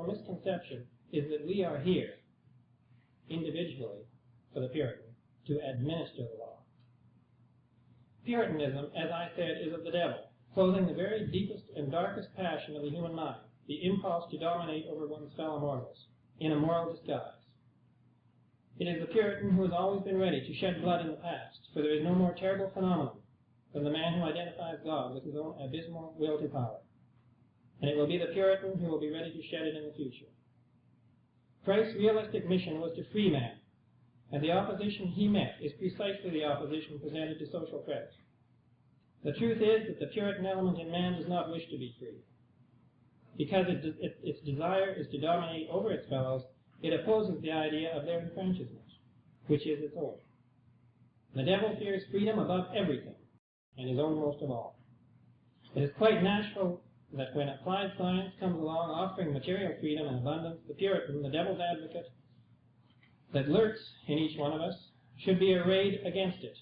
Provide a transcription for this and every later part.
fundamental misconception is that we are here, individually, for the Puritan, to administer the law. Puritanism, as I said, is of the devil, clothing the very deepest and darkest passion of the human mind, the impulse to dominate over one's fellow mortals, in a moral disguise. It is the Puritan who has always been ready to shed blood in the past, for there is no more terrible phenomenon than the man who identifies God with his own abysmal will to power. And it will be the Puritan who will be ready to shed it in the future. Christ's realistic mission was to free man, and the opposition he met is precisely the opposition presented to social credit. The truth is that the Puritan element in man does not wish to be free. Because its desire is to dominate over its fellows, it opposes the idea of their enfranchisement, which is its own. The devil fears freedom above everything, and his own most of all. It is quite natural that when applied science comes along offering material freedom and abundance, the Puritan, the devil's advocate, that lurks in each one of us, should be arrayed against it.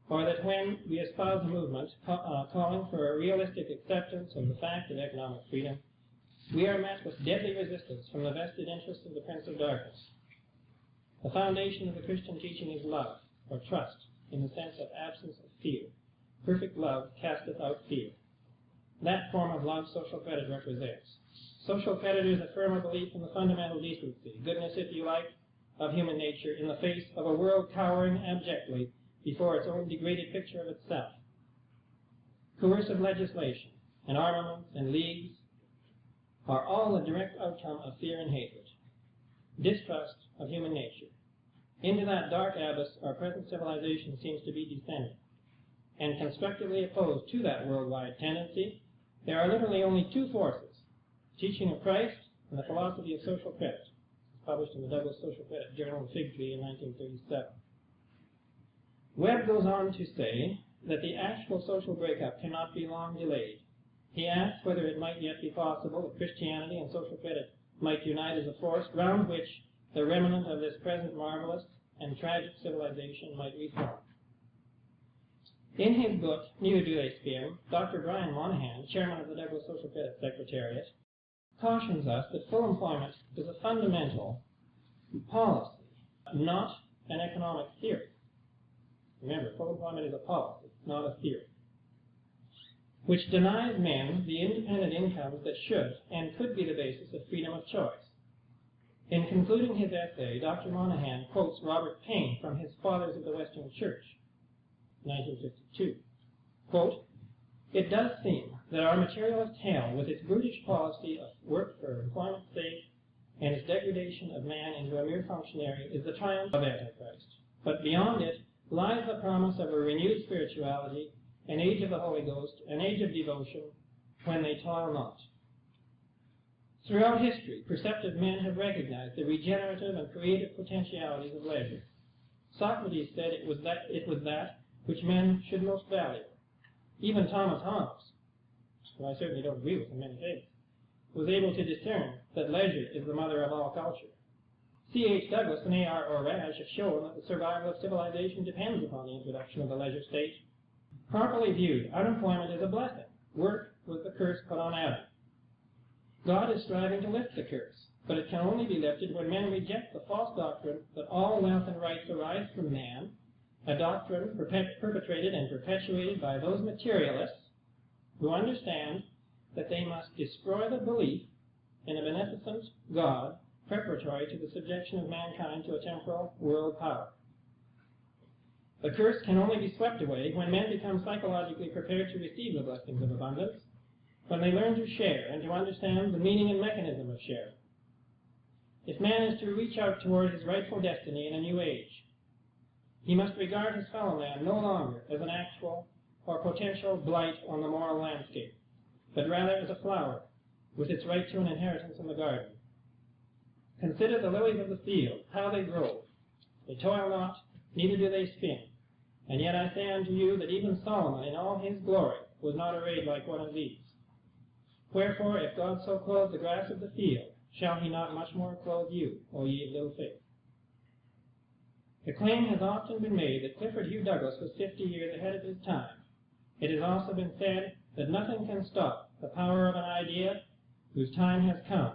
Or that when we espouse a movement calling for a realistic acceptance of the fact of economic freedom, we are met with deadly resistance from the vested interests of the Prince of Darkness. The foundation of the Christian teaching is love, or trust, in the sense of absence of fear. Perfect love casteth out fear. That form of love social credit represents. Social creditors affirm a belief in the fundamental decency, goodness if you like, of human nature in the face of a world cowering abjectly before its own degraded picture of itself. Coercive legislation and armaments and leagues are all a direct outcome of fear and hatred, distrust of human nature. Into that dark abyss our present civilization seems to be descending. And constructively opposed to that worldwide tendency, there are literally only two forces, teaching of Christ and the philosophy of social credit. It's published in the Douglas Social Credit Journal and Fig Tree in 1937. Webb goes on to say that the actual social breakup cannot be long delayed. He asks whether it might yet be possible that Christianity and social credit might unite as a force round which the remnant of this present marvelous and tragic civilization might reform. In his book, Neither Do They Spin, Dr. Brian Monahan, chairman of the Douglas Social Credit Secretariat, cautions us that full employment is a fundamental policy, not an economic theory. Remember, full employment is a policy, not a theory, which denies men the independent incomes that should and could be the basis of freedom of choice. In concluding his essay, Dr. Monahan quotes Robert Paine from his Fathers of the Western Church, 1952. Quote, "It does seem that our materialist hell, with its brutish policy of work for employment's sake and its degradation of man into a mere functionary, is the triumph of Antichrist. But beyond it lies the promise of a renewed spirituality, an age of the Holy Ghost, an age of devotion, when they toil not." Throughout history, perceptive men have recognized the regenerative and creative potentialities of leisure. Socrates said it was that which men should most value. Even Thomas Hobbes, who I certainly don't agree with in many things, was able to discern that leisure is the mother of all culture. C.H. Douglas and A.R. Orage have shown that the survival of civilization depends upon the introduction of the leisure state. Properly viewed, unemployment is a blessing. Work was the curse put on Adam. God is striving to lift the curse, but it can only be lifted when men reject the false doctrine that all wealth and rights arise from man, a doctrine perpetrated and perpetuated by those materialists who understand that they must destroy the belief in a beneficent God preparatory to the subjection of mankind to a temporal world power. The curse can only be swept away when men become psychologically prepared to receive the blessings of abundance, when they learn to share and to understand the meaning and mechanism of sharing. If man is to reach out toward his rightful destiny in a new age, he must regard his fellow man no longer as an actual or potential blight on the moral landscape, but rather as a flower with its right to an inheritance in the garden. Consider the lilies of the field, how they grow. They toil not, neither do they spin. And yet I say unto you that even Solomon in all his glory was not arrayed like one of these. Wherefore, if God so clothe the grass of the field, shall he not much more clothe you, O ye of little faith? The claim has often been made that Clifford Hugh Douglas was 50 years ahead of his time. It has also been said that nothing can stop the power of an idea whose time has come.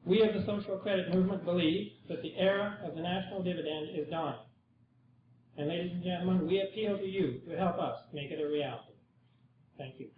We of the social credit movement believe that the era of the national dividend is dawning. And ladies and gentlemen, we appeal to you to help us make it a reality. Thank you.